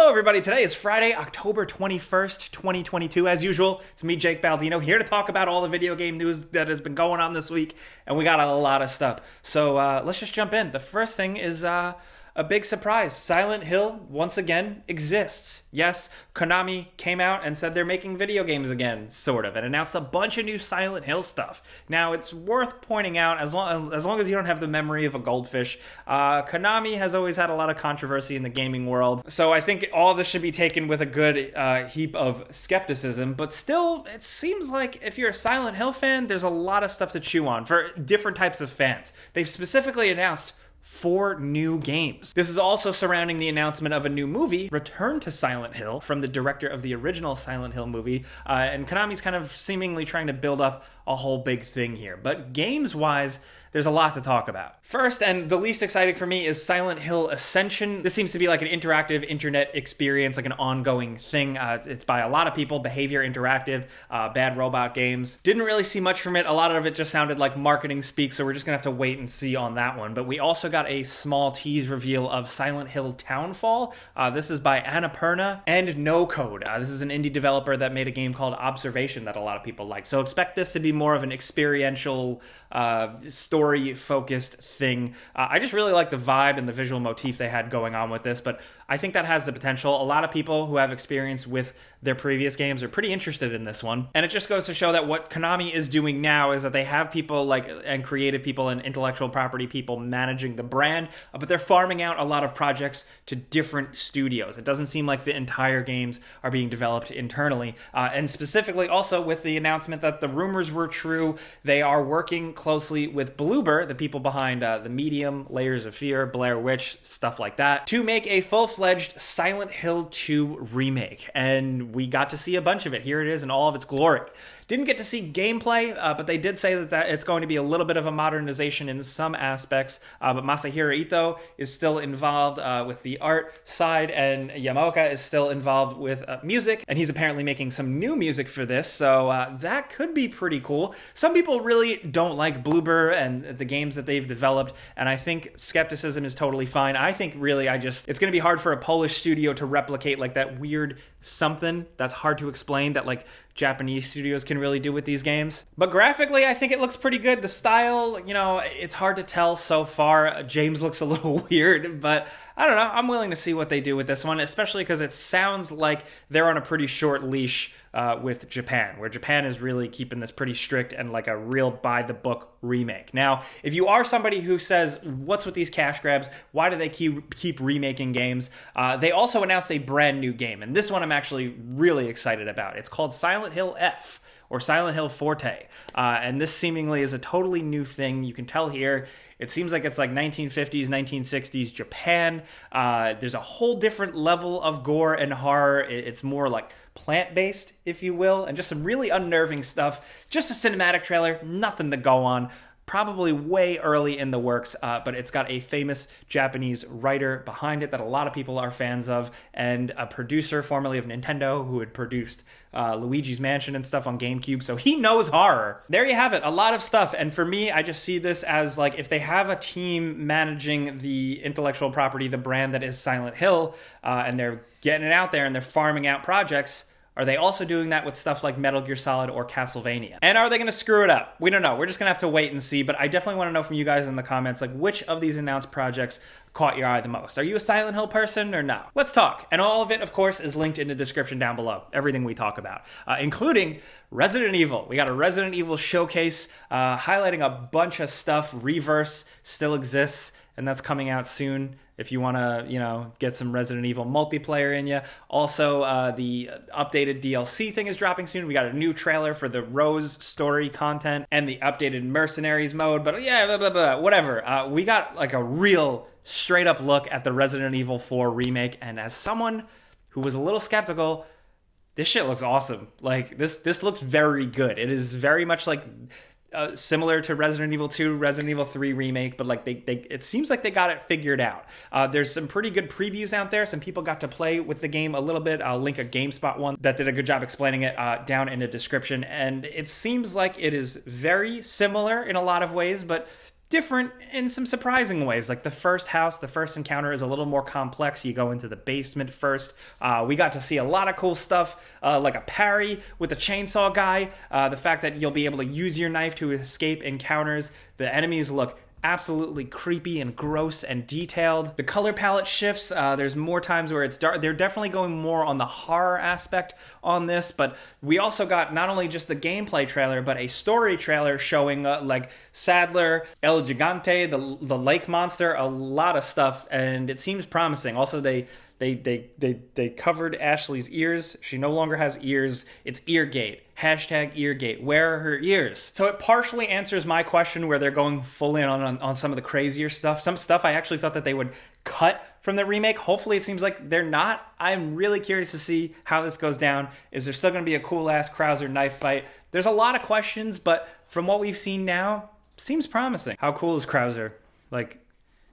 Hello everybody, today is Friday, October 21st, 2022. As usual, it's me, Jake Baldino, here to talk about all the video game news that has been going on this week, and we got a lot of stuff. So let's just jump in. The first thing is a big surprise. Silent Hill, once again, exists. Yes, Konami came out and said they're making video games again, sort of, and announced a bunch of new Silent Hill stuff. Now, it's worth pointing out, as long as you don't have the memory of a goldfish, Konami has always had a lot of controversy in the gaming world, so I think all of this should be taken with a good heap of skepticism, but still, it seems like if you're a Silent Hill fan, there's a lot of stuff to chew on for different types of fans. They've specifically announced 4 new games. This is also surrounding the announcement of a new movie, Return to Silent Hill, from the director of the original Silent Hill movie, and Konami's kind of seemingly trying to build up a whole big thing here. But games-wise, there's a lot to talk about. First, and the least exciting for me, is Silent Hill Ascension. This seems to be like an interactive internet experience, like an ongoing thing. It's by a lot of people, Behavior Interactive, Bad Robot Games. Didn't really see much from it. A lot of it just sounded like marketing speak, so we're just gonna have to wait and see on that one. But we also got a small tease reveal of Silent Hill Townfall. This is by Annapurna and No Code. This is an indie developer that made a game called Observation that a lot of people like. So expect this to be more of an experiential story-focused thing. I just really like the vibe and the visual motif they had going on with this, but I think that has the potential. A lot of people who have experience with their previous games are pretty interested in this one. And it just goes to show that what Konami is doing now is that they have people and creative people and intellectual property people managing the brand, but they're farming out a lot of projects to different studios. It doesn't seem like the entire games are being developed internally. And specifically also with the announcement that the rumors were true, they are working closely with Bloober, the people behind The Medium, Layers of Fear, Blair Witch, stuff like that, to make a full-fledged Silent Hill 2 remake. And we got to see a bunch of it. Here it is in all of its glory. Didn't get to see gameplay, but they did say that it's going to be a little bit of a modernization in some aspects. But Masahiro Ito is still involved with the art side, and Yamaoka is still involved with music, and he's apparently making some new music for this, so that could be pretty cool. Some people really don't like Bloober and the games that they've developed, and I think skepticism is totally fine. I think really it's going to be hard for a Polish studio to replicate like that weird something that's hard to explain that like Japanese studios can really do with these games. But graphically, I think it looks pretty good. The style, it's hard to tell so far. James looks a little weird, but I don't know. I'm willing to see what they do with this one, especially because it sounds like they're on a pretty short leash with Japan, where Japan is really keeping this pretty strict and like a real by-the-book remake. Now, if you are somebody who says, what's with these cash grabs? Why do they keep remaking games? They also announced a brand new game, and this one I'm actually really excited about. It's called Silent Hill F, or Silent Hill Forte, and this seemingly is a totally new thing. You can tell here, it seems like it's like 1950s, 1960s Japan. There's a whole different level of gore and horror. It's more like plant-based, if you will, and just some really unnerving stuff. Just a cinematic trailer, nothing to go on. Probably way early in the works, but it's got a famous Japanese writer behind it that a lot of people are fans of, and a producer formerly of Nintendo who had produced Luigi's Mansion and stuff on GameCube, so he knows horror. There you have it, a lot of stuff, and for me, I just see this as like, if they have a team managing the intellectual property, the brand that is Silent Hill, and they're getting it out there and they're farming out projects, are they also doing that with stuff like Metal Gear Solid or Castlevania? And are they going to screw it up? We don't know. We're just going to have to wait and see, but I definitely want to know from you guys in the comments, like, which of these announced projects caught your eye the most? Are you a Silent Hill person or no? Let's talk. And all of it, of course, is linked in the description down below. Everything we talk about, including Resident Evil. We got a Resident Evil showcase highlighting a bunch of stuff. Reverse still exists, and that's coming out soon if you want to, get some Resident Evil multiplayer in you. Also, the updated DLC thing is dropping soon. We got a new trailer for the Rose story content and the updated Mercenaries mode, but yeah, blah, blah, blah, whatever. We got like a real straight up look at the Resident Evil 4 remake, and as someone who was a little skeptical, this shit looks awesome. Like, this looks very good. It is very much like similar to Resident Evil 2, Resident Evil 3 remake, but like it seems like they got it figured out. There's some pretty good previews out there. Some people got to play with the game a little bit. I'll link a GameSpot one that did a good job explaining it down in the description. And it seems like it is very similar in a lot of ways, but different in some surprising ways. Like the first house, the first encounter is a little more complex. You go into the basement first. We got to see a lot of cool stuff, like a parry with a chainsaw guy. The fact that you'll be able to use your knife to escape encounters. The enemies look absolutely creepy and gross and detailed. The color palette shifts. There's more times where it's dark. They're definitely going more on the horror aspect on this, but we also got not only just the gameplay trailer, but a story trailer showing like Sadler, El Gigante, the lake monster, a lot of stuff, and it seems promising. Also, they covered Ashley's ears. She no longer has ears. It's Eargate. Hashtag Eargate. Where are her ears? So it partially answers my question where they're going full in on some of the crazier stuff. Some stuff I actually thought that they would cut from the remake. Hopefully it seems like they're not. I'm really curious to see how this goes down. Is there still going to be a cool-ass Krauser knife fight? There's a lot of questions, but from what we've seen now, seems promising. How cool is Krauser? Like,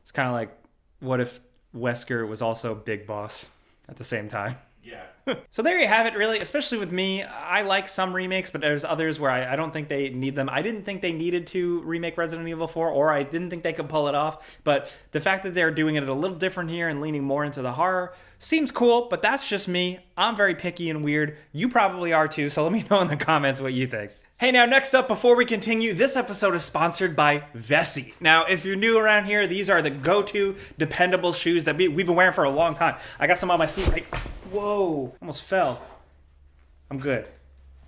it's kind of like, what if Wesker was also Big Boss at the same time? Yeah. So there you have it, really. Especially with me, I like some remakes, but there's others where I don't think they need them. I didn't think they needed to remake Resident Evil 4, or I didn't think they could pull it off. But the fact that they're doing it a little different here and leaning more into the horror seems cool, but that's just me. I'm very picky and weird. You probably are too, so let me know in the comments what you think. Hey, now next up, before we continue, this episode is sponsored by Vessi. Now, if you're new around here, these are the go-to dependable shoes that we've been wearing for a long time. I got some on my feet right... Whoa, almost fell. I'm good.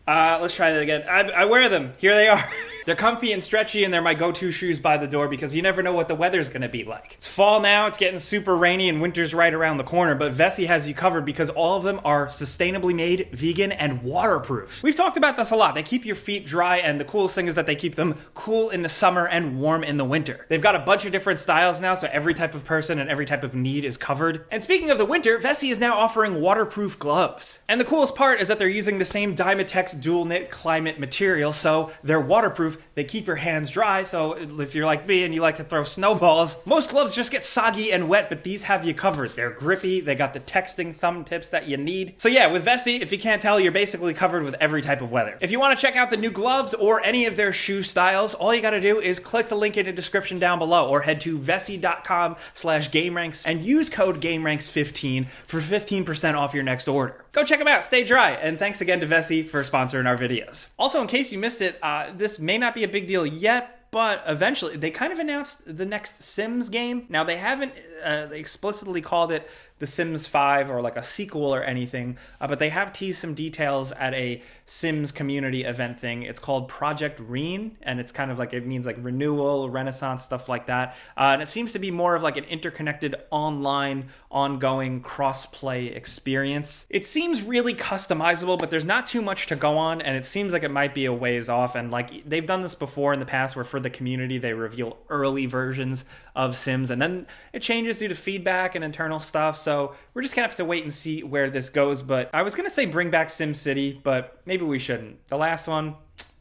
Let's try that again. I wear them. Here they are. They're comfy and stretchy, and they're my go-to shoes by the door because you never know what the weather's going to be like. It's fall now, it's getting super rainy, and winter's right around the corner, but Vessi has you covered because all of them are sustainably made, vegan, and waterproof. We've talked about this a lot. They keep your feet dry, and the coolest thing is that they keep them cool in the summer and warm in the winter. They've got a bunch of different styles now, so every type of person and every type of need is covered. And speaking of the winter, Vessi is now offering waterproof gloves. And the coolest part is that they're using the same Dymatex dual knit climate material, so they're waterproof. They keep your hands dry, so if you're like me and you like to throw snowballs, most gloves just get soggy and wet, but these have you covered. They're grippy, they got the texting thumb tips that you need. So yeah, with Vessi, if you can't tell, you're basically covered with every type of weather. If you want to check out the new gloves or any of their shoe styles, all you gotta do is click the link in the description down below or head to vessi.com/gameranx and use code gameranx15 for 15% off your next order. Go check them out, stay dry, and thanks again to Vessi for sponsoring our videos. Also, in case you missed it, this may not be a big deal yet, but eventually they kind of announced the next Sims game. Now they haven't they explicitly called it The Sims 5 or like a sequel or anything, but they have teased some details at a Sims community event thing. It's called Project Reen, and it's kind of like, it means like renewal, renaissance, stuff like that. And it seems to be more of like an interconnected online, ongoing cross-play experience. It seems really customizable, but there's not too much to go on, and it seems like it might be a ways off. And like they've done this before in the past where for the community they reveal early versions of Sims, and then it changes due to feedback and internal stuff. So we're just gonna have to wait and see where this goes. But I was gonna say bring back SimCity, but maybe we shouldn't. The last one,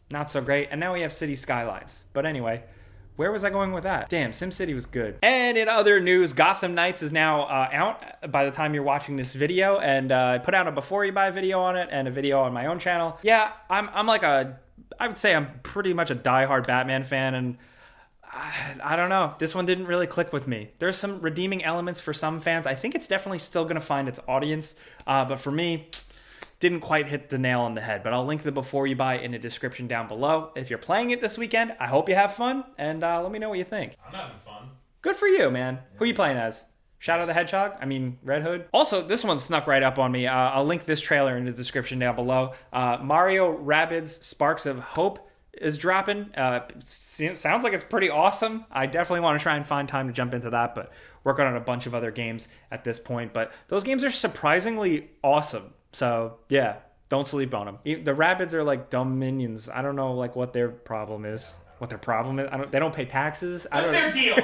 not so great, and now we have City Skylines. But anyway, where was I going with that? Damn, SimCity was good. And in other news, Gotham Knights is now out by the time you're watching this video, and I put out a before you buy video on it and a video on my own channel. Yeah, I'm like I would say I'm pretty much a diehard Batman fan, and I don't know. This one didn't really click with me. There's some redeeming elements for some fans. I think it's definitely still going to find its audience, but for me, didn't quite hit the nail on the head. But I'll link the before you buy in the description down below. If you're playing it this weekend, I hope you have fun, and let me know what you think. I'm having fun. Good for you, man. Who are you playing as? Shadow the Hedgehog? I mean, Red Hood? Also, this one snuck right up on me. I'll link this trailer in the description down below. Mario Rabbids Sparks of Hope is dropping. Sounds like it's pretty awesome. I definitely want to try and find time to jump into that, but working on a bunch of other games at this point. But those games are surprisingly awesome. So yeah, don't sleep on them. The Rabbids are like dumb minions. I don't know like what their problem is. They don't pay taxes. What's their deal?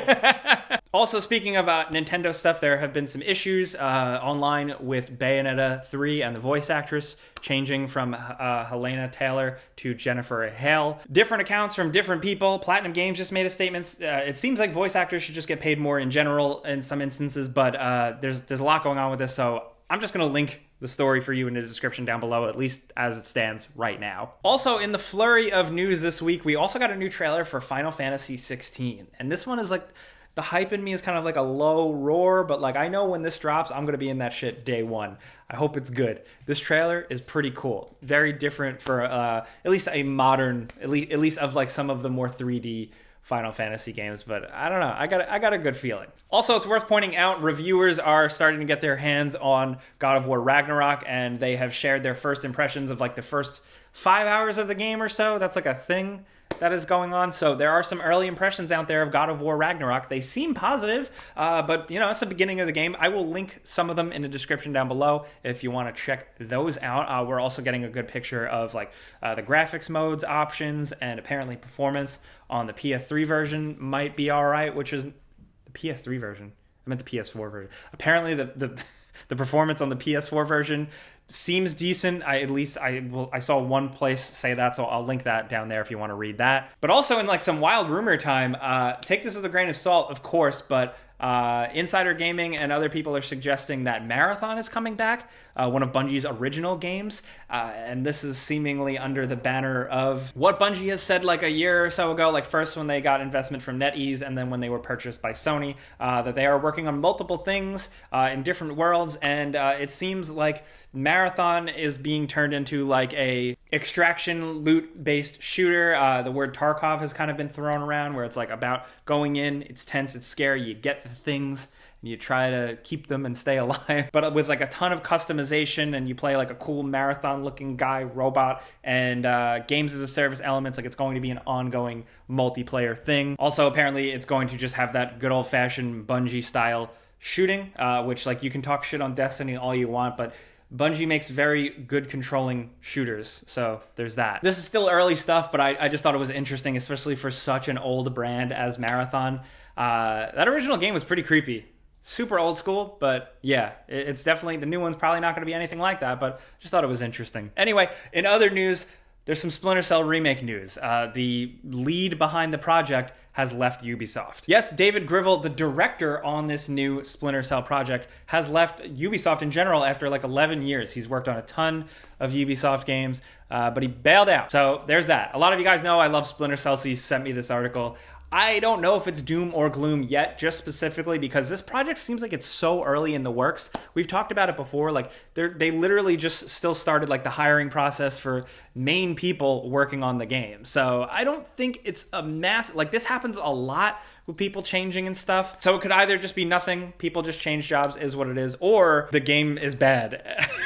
Also, speaking of Nintendo stuff, there have been some issues online with Bayonetta 3 and the voice actress changing from Helena Taylor to Jennifer Hale. Different accounts from different people. Platinum Games just made a statement. It seems like voice actors should just get paid more in general in some instances, but there's a lot going on with this, so I'm just going to link the story for you in the description down below, at least as it stands right now. Also, in the flurry of news this week, we also got a new trailer for Final Fantasy 16. And this one is like, the hype in me is kind of like a low roar, but like I know when this drops, I'm going to be in that shit day one. I hope it's good. This trailer is pretty cool. Very different for at least a modern, at least of like some of the more 3D Final Fantasy games, but I don't know. I got a good feeling. Also, it's worth pointing out, reviewers are starting to get their hands on God of War Ragnarok, and they have shared their first impressions of like the first 5 hours of the game or so. That's like a thing that is going on. So there are some early impressions out there of God of War Ragnarok. They seem positive, but you know, it's the beginning of the game. I will link some of them in the description down below if you want to check those out. We're also getting a good picture of like the graphics modes options, and apparently performance on the PS3 version might be all right, which is the PS3 version. I meant the PS4 version. Apparently the performance on the PS4 version seems decent. I saw one place say that, so I'll link that down there if you want to read that. But also in like some wild rumor time, take this with a grain of salt, of course, but Insider Gaming and other people are suggesting that Marathon is coming back, one of Bungie's original games, and this is seemingly under the banner of what Bungie has said like a year or so ago, like first when they got investment from NetEase and then when they were purchased by Sony, that they are working on multiple things in different worlds, and it seems like Marathon is being turned into like a extraction loot based shooter. The word Tarkov has kind of been thrown around, where it's like about going in, it's tense, it's scary, you get the things and you try to keep them and stay alive, but with like a ton of customization, and you play like a cool Marathon looking guy robot, and games as a service elements. Like it's going to be an ongoing multiplayer thing. Also, apparently it's going to just have that good old fashioned Bungie style shooting, which like you can talk shit on Destiny all you want, but Bungie makes very good controlling shooters, so there's that. This is still early stuff, but I just thought it was interesting, especially for such an old brand as Marathon. That original game was pretty creepy. Super old school, but yeah, it's definitely, the new one's probably not going to be anything like that, but just thought it was interesting. Anyway, in other news, there's some Splinter Cell Remake news. The lead behind the project has left Ubisoft. Yes, David Grivell, the director on this new Splinter Cell project, has left Ubisoft in general after like 11 years. He's worked on a ton of Ubisoft games, but he bailed out. So there's that. A lot of you guys know I love Splinter Cell, so he sent me this article. I don't know if it's doom or gloom yet, just specifically because this project seems like it's so early in the works. We've talked about it before. Like they literally just still started like the hiring process for main people working on the game. So I don't think it's a mass, like this happens a lot with people changing and stuff. So it could either just be nothing, people just change jobs, is what it is, or the game is bad.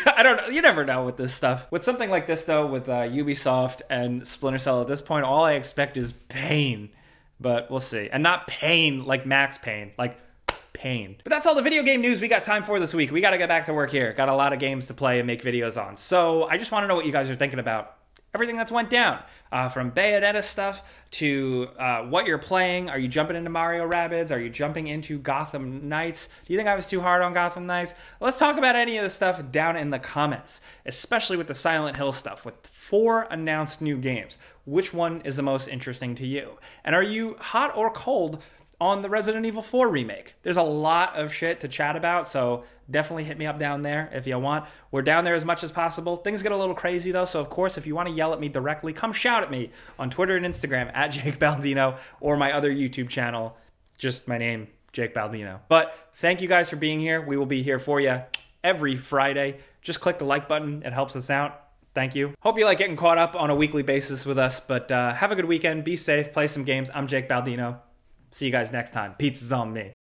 I don't know. You never know with this stuff. With something like this though, with Ubisoft and Splinter Cell at this point, all I expect is pain. But we'll see. And not pain like Max Payne, like pain. But that's all the video game news we got time for this week. We got to get back to work here. Got a lot of games to play and make videos on. So I just want to know what you guys are thinking about everything that's went down. From Bayonetta stuff to what you're playing. Are you jumping into Mario Rabbids? Are you jumping into Gotham Knights? Do you think I was too hard on Gotham Knights? Let's talk about any of the stuff down in the comments, especially with the Silent Hill stuff. With 4 announced new games, which one is the most interesting to you? And are you hot or cold on the Resident Evil 4 remake? There's a lot of shit to chat about, so definitely hit me up down there if you want. We're down there as much as possible. Things get a little crazy though, so of course, if you want to yell at me directly, come shout at me on Twitter and Instagram at Jake Baldino, or my other YouTube channel, just my name, Jake Baldino. But thank you guys for being here. We will be here for you every Friday. Just click the like button. It helps us out. Thank you. Hope you like getting caught up on a weekly basis with us, but have a good weekend. Be safe. Play some games. I'm Jake Baldino. See you guys next time. Pizza's on me.